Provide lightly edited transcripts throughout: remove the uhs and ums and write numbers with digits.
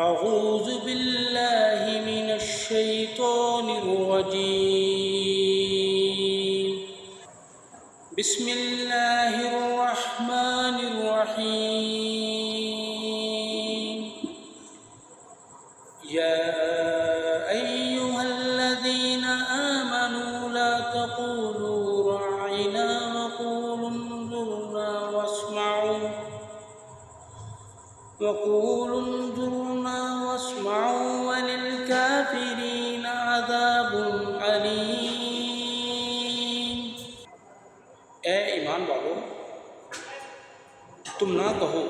اعوذ باللہ من الشیطان الرجیم بسم اللہ الرحمن الرحیم یا ایہا الذین آمنوا لا تقولوا راعنا وقولوا انظرنا واسمعوا وللکافرین عذاب علیم۔ اے ایمان والو، تم نہ کہو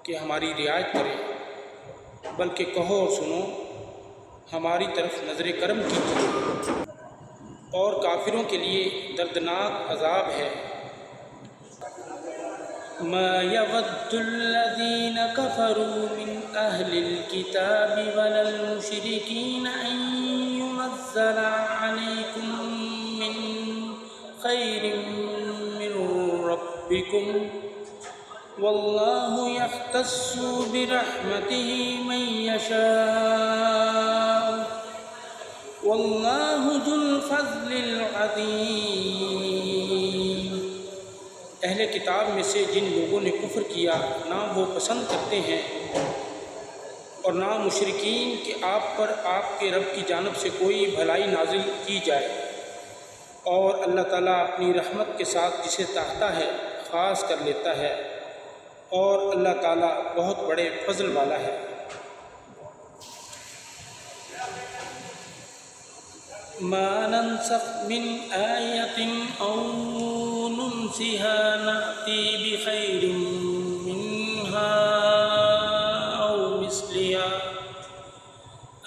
کہ ہماری رعایت کرے، بلکہ کہو اور سنو، ہماری طرف نظر کرم کیجیے، اور کافروں کے لیے دردناک عذاب ہے۔ ما يود الذين كفروا من أهل الكتاب ولا المشركين أن ينزل عليكم من خير من ربكم والله يختص برحمته من يشاء والله ذو الفضل العظيم۔ اہل کتاب میں سے جن لوگوں نے کفر کیا، نہ وہ پسند کرتے ہیں اور نہ مشرکین کہ آپ پر آپ کے رب کی جانب سے کوئی بھلائی نازل کی جائے، اور اللہ تعالیٰ اپنی رحمت کے ساتھ جسے چاہتا ہے خاص کر لیتا ہے، اور اللہ تعالیٰ بہت بڑے فضل والا ہے۔ ما ننسخ من آیۃ او ننسها نأتی بخیر منها او مثلها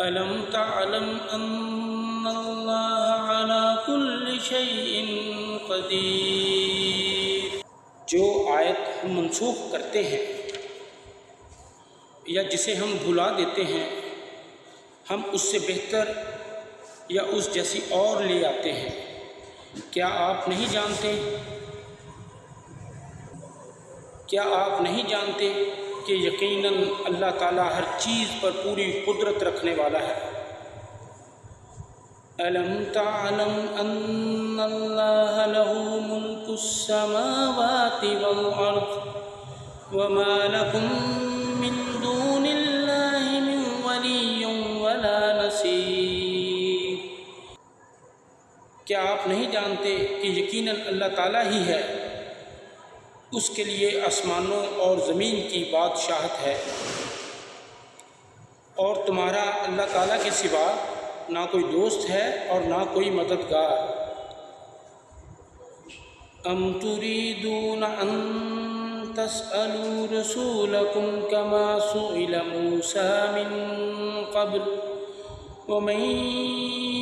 الم تعلم ان اللہ علی کل شیء قدیر۔ جو آیت ہم منسوخ کرتے ہیں یا جسے ہم بھلا دیتے ہیں، ہم اس سے بہتر یا اس جیسی اور لے آتے ہیں۔ کیا آپ نہیں جانتے کہ یقیناً اللہ تعالیٰ ہر چیز پر پوری قدرت رکھنے والا ہے۔ الم تعلم ان اللہ لہ ملک السماوات والارض وما لکم من دون اللہ من ولی ولا نصیر۔ کیا آپ نہیں جانتے کہ یقیناً اللہ تعالیٰ ہی ہے، اس کے لیے آسمانوں اور زمین کی بادشاہت ہے، اور تمہارا اللہ تعالیٰ کے سوا نہ کوئی دوست ہے اور نہ کوئی مددگار۔ ام تريدون ان تسألوا رسولكم كما سئل موسى من قبل ومن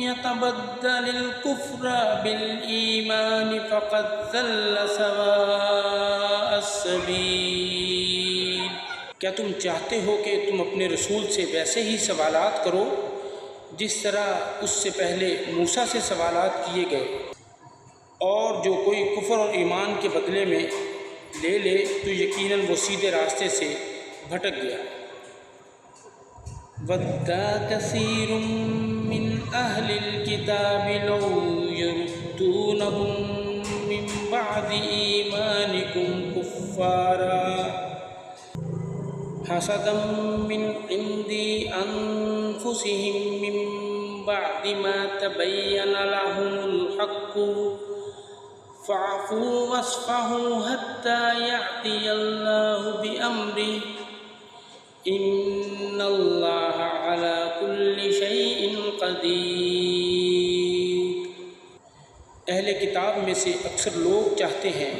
يتبدل الكفر بالإيمان فقد ضل سواء السبيل۔ کیا تم چاہتے ہو کہ تم اپنے رسول سے ویسے ہی سوالات کرو جس طرح اس سے پہلے موسیٰ سے سوالات کیے گئے، اور جو کوئی کفر اور ایمان کے بدلے میں لے لے تو یقیناً وہ سیدھے راستے سے بھٹک گیا۔ وَدَّ كَثِيرٌ مِّنْ أَهْلِ الْكِتَابِ لَوْ يَرُدُّونَكُم مِّن بَعْدِ إِيمَانِكُمْ كُفَّارًا حَسَدًا مِّنْ عِندِ أَنفُسِهِم مِّن بَعْدِ مَا تَبَيَّنَ لَهُمُ الْحَقُّ فَاعْفُوا وَاصْفَحُوا حَتَّى يَأْتِيَ اللَّهُ بِأَمْرِهِ إِنَّ اللَّهَ عَلَى كُلِّ شَيْءٍ قَدِيرٌ۔ اہل کتاب میں سے اکثر لوگ چاہتے ہیں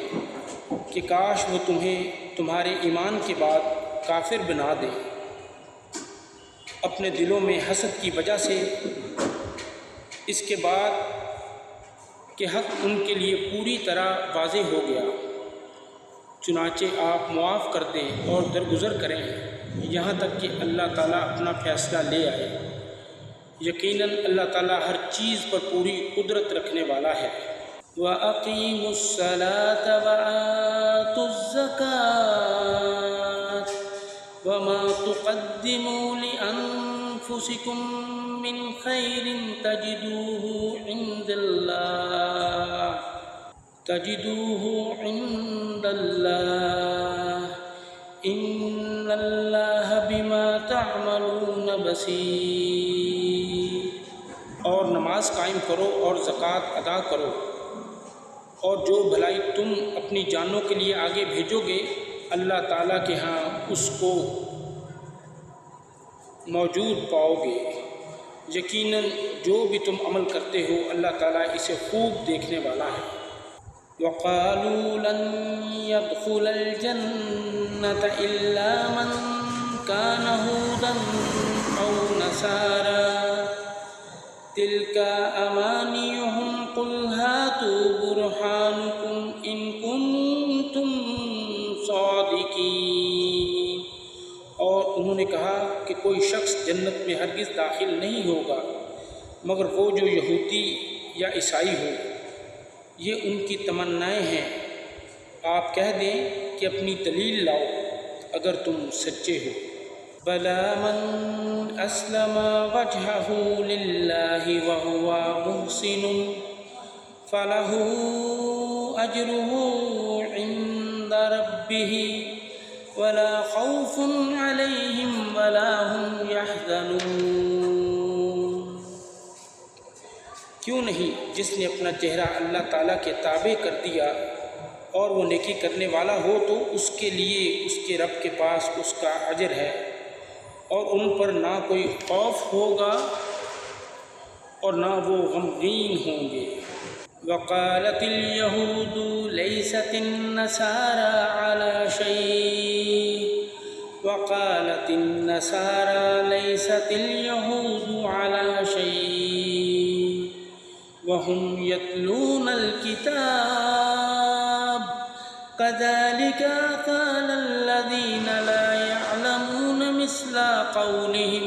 کہ کاش وہ تمہیں تمہارے ایمان کے بعد کافر بنا دیں، اپنے دلوں میں حسد کی وجہ سے، اس کے بعد کہ حق ان کے لیے پوری طرح واضح ہو گیا۔ چنانچہ آپ معاف کر دیں اور درگزر کریں یہاں تک کہ اللہ تعالیٰ اپنا فیصلہ لے آئے۔ یقیناً اللہ تعالیٰ ہر چیز پر پوری قدرت رکھنے والا ہے۔ وَأَقِيمُوا الصَّلَاةَ وَآتُوا الزَّكَاةَ وما تقدموا لأنفسكم من خير تجدوه عند الله إن الله بما تعملون بصير۔ اور نماز قائم کرو اور زکوٰۃ ادا کرو، اور جو بھلائی تم اپنی جانوں کے لیے آگے بھیجو گے اللہ تعالیٰ کے ہاں اس کو موجود پاؤ گے۔ یقیناً جو بھی تم عمل کرتے ہو اللہ تعالیٰ اسے خوب دیکھنے والا ہے۔ وقالوا لن يدخل الجنة إلا من كان هودا أو نصارى تلك أمانيهم قل هاتوا برهانكم إن كنتم صادقين۔ اور انہوں نے کہا کہ کوئی شخص جنت میں ہرگز داخل نہیں ہوگا مگر وہ جو یہودی یا عیسائی ہو، یہ ان کی تمنائیں ہیں۔ آپ کہہ دیں کہ اپنی دلیل لاؤ اگر تم سچے ہو۔ بَلَىٰ مَنْ أَسْلَمَ وَجْهَهُ لِلَّهِ وَهُوَ مُحْسِنٌ فَلَهُ أَجْرُهُ عِندَ رَبِّهِ وَلَا خَوْفٌ عَلَيْهِمْ وَلَا هُمْ يَحْزَنُونَ۔ کیوں نہیں جس نے اپنا چہرہ اللہ تعالیٰ کے تابع کر دیا اور وہ نیکی کرنے والا ہو تو اس کے لیے اس کے رب کے پاس اس کا اجر ہے، اور ان پر نہ کوئی خوف ہوگا اور نہ وہ غمگین ہوں گے۔ وقالت اليهود ليست النصارى على شيء وقالت النصارى ليست اليهود على شيء وهم يتلون الكتاب كذلك قال الذين لا يعلمون مثل قولهم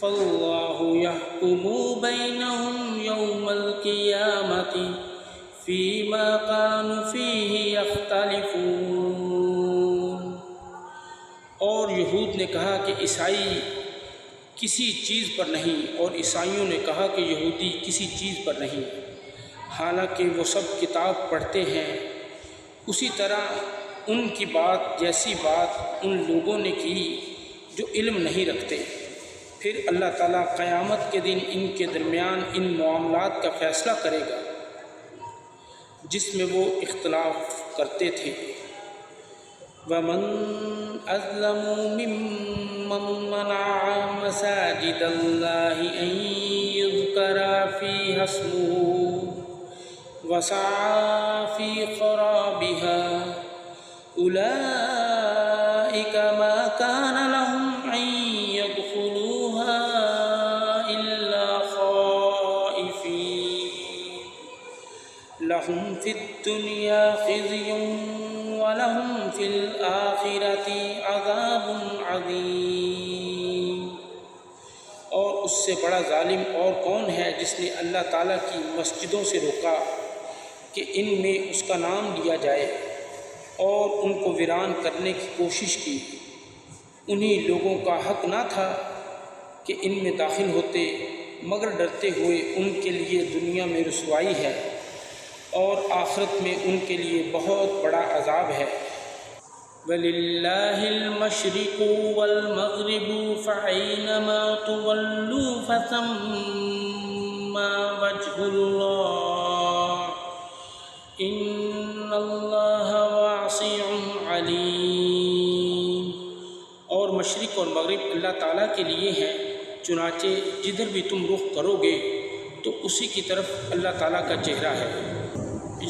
فالله يحكم بينهم يوم القيامة فيما كانوا فيه يختلفون۔ اور یہود نے کہا کہ عیسائی کسی چیز پر نہیں، اور عیسائیوں نے کہا کہ یہودی کسی چیز پر نہیں، حالانکہ وہ سب کتاب پڑھتے ہیں۔ اسی طرح ان کی بات جیسی بات ان لوگوں نے کی جو علم نہیں رکھتے۔ پھر اللہ تعالیٰ قیامت کے دن ان کے درمیان ان معاملات کا فیصلہ کرے گا جس میں وہ اختلاف کرتے تھے۔ وَمَنْ أَظْلَمُ مِمَّنْ مَنَعَ مَسَاجِدَ اللَّهِ أَنْ يُذْكَرَ فِيهَا اسْمُهُ وَسَعَى فِي خَرَابِهَا أُولَئِكَ مَا كَانَ لَهُمْ أَنْ يَدْخُلُوهَا إِلَّا خَائِفِينَ لَهُمْ فِي الدُّنْيَا خِزْيٌ وَلَهُمْ فِي الْآخِرَةِ عَذَابٌ عَظِيمٌ۔ اور اس سے بڑا ظالم اور کون ہے جس نے اللہ تعالیٰ کی مسجدوں سے روکا کہ ان میں اس کا نام لیا جائے اور ان کو ویران کرنے کی کوشش کی۔ انہی لوگوں کا حق نہ تھا کہ ان میں داخل ہوتے مگر ڈرتے ہوئے ان کے لیے دنیا میں رسوائی ہے اور آخرت میں ان کے لیے بہت بڑا عذاب ہے۔ وَلِلَّهِ الْمَشْرِقُ وَالْمَغْرِبُ فَأَيْنَمَا تُوَلُّوا فَثَمَّ وَجْهُ اللَّهِ إِنَّ اللَّهَ وَاسِعٌ عَلِيمٌ۔ اور مشرق اور مغرب اللہ تعالیٰ کے لیے ہیں، چنانچہ جدھر بھی تم رخ کرو گے تو اسی کی طرف اللہ تعالیٰ کا چہرہ ہے۔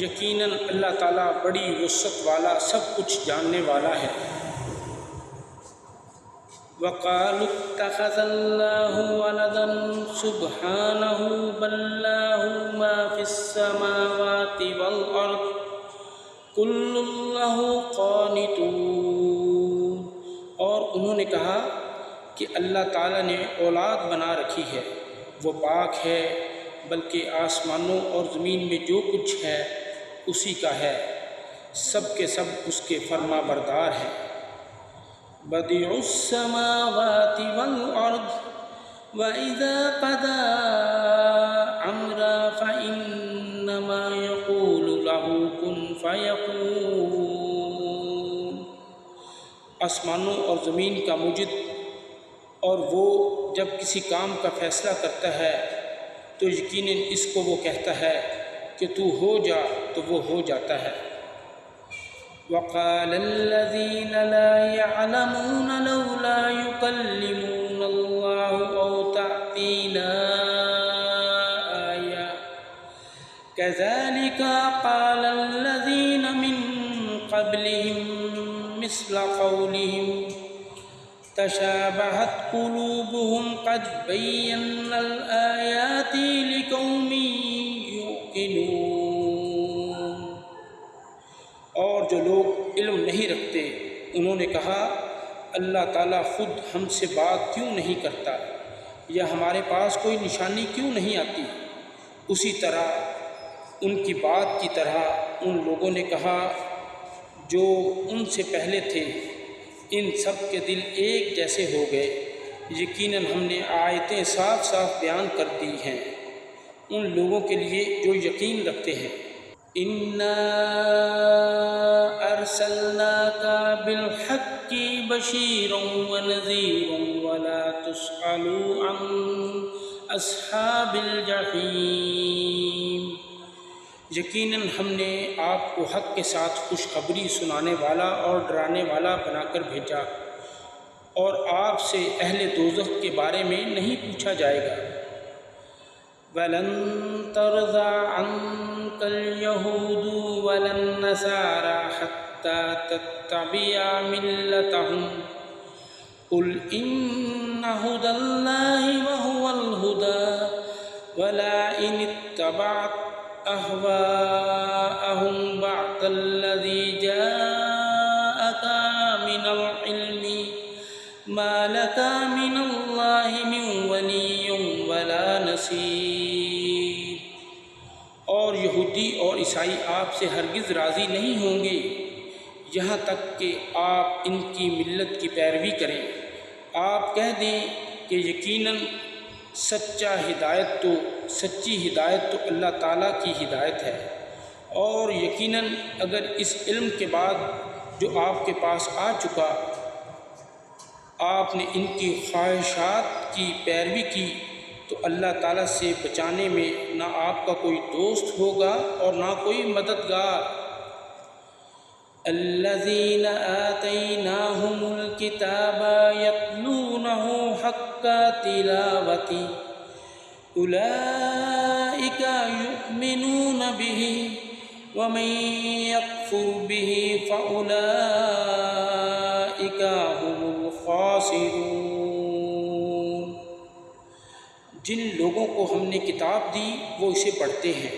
یقیناً اللہ تعالیٰ بڑی وسعت والا سب کچھ جاننے والا ہے۔ وَقَالُوا اتَّخَذَ اللَّهُ وَلَدًا سُبْحَانَهُ بَل لَّهُ مَا فِي السَّمَاوَاتِ وَالْأَرْضِ كُلٌّ لَّهُ قَانِتُونَ۔ اور انہوں نے کہا کہ اللہ تعالیٰ نے اولاد بنا رکھی ہے، وہ پاک ہے، بلکہ آسمانوں اور زمین میں جو کچھ ہے اسی کا ہے، سب کے سب اس کے فرما بردار ہیں۔ بديع السماوات والأرض وإذا قضى أمرا فإنما يقول له كن فيكون۔ آسمانوں اور زمین کا موجد، اور وہ جب کسی کام کا فیصلہ کرتا ہے تو یقیناً اس کو وہ کہتا ہے کہ تو ہو جا تو وہ ہو جاتا ہے۔ وقال الذين لا يعلمون لولا يكلمون الله أو تأتينا آية كذلك قال الذين من قبلهم مثل قولهم تشابهت قلوبهم قد بينا الآيات لقوم يوقنون۔ اور جو لوگ علم نہیں رکھتے انہوں نے کہا اللہ تعالیٰ خود ہم سے بات کیوں نہیں کرتا، یا ہمارے پاس کوئی نشانی کیوں نہیں آتی؟ اسی طرح ان کی بات کی طرح ان لوگوں نے کہا جو ان سے پہلے تھے، ان سب کے دل ایک جیسے ہو گئے۔ یقیناً ہم نے آیتیں صاف صاف بیان کر دی ہیں ان لوگوں کے لیے جو یقین رکھتے ہیں۔ اِنَّا أَرْسَلْنَاكَ بِالْحَقِّ بَشِيرًا وَنَذِيرًا وَلَا تُسْأَلُ عَنْ أَصْحَابِ الْجَحِيمِ۔ یقیناً ہم نے آپ کو حق کے ساتھ خوشخبری سنانے والا اور ڈرانے والا بنا کر بھیجا، اور آپ سے اہل دوزخ کے بارے میں نہیں پوچھا جائے گا۔ وَلَن تَرْضَىٰ عَنكَ الْيَهُودُ وَلَا النَّصَارَىٰ حَتَّىٰ تَتَّبِعَ مِلَّتَهُمْ قُلْ إِنَّ هُدَى اللَّهِ وَهُوَ الْهُدَىٰ وَلَئِنِ اتَّبَعْتَ أَهْوَاءَهُمْ بَعْدَ الَّذِي جَاءَكَ مِنَ الْعِلْمِ مَا لَكَ مِنَ اللَّهِ مِنْ وَلِيٍّ وَلَا نَصِيرٍ۔ اور یہودی اور عیسائی آپ سے ہرگز راضی نہیں ہوں گے یہاں تک کہ آپ ان کی ملت کی پیروی کریں۔ آپ کہہ دیں کہ یقیناً سچی ہدایت تو اللہ تعالیٰ کی ہدایت ہے، اور یقیناً اگر اس علم کے بعد جو آپ کے پاس آ چکا آپ نے ان کی خواہشات کی پیروی کی تو اللہ تعالیٰ سے بچانے میں نہ آپ کا کوئی دوست ہوگا اور نہ کوئی مددگار۔ الذین آتیناہم الکتاب یتلونہ حق تلاوتہ اولئک یؤمنون بہ ومن یکفر بہ فاولئک هم الخاسرون۔ جن لوگوں کو ہم نے کتاب دی وہ اسے پڑھتے ہیں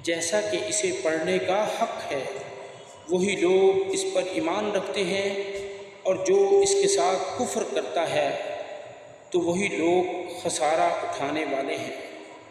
جیسا کہ اسے پڑھنے کا حق ہے، وہی لوگ اس پر ایمان رکھتے ہیں، اور جو اس کے ساتھ کفر کرتا ہے تو وہی لوگ خسارہ اٹھانے والے ہیں۔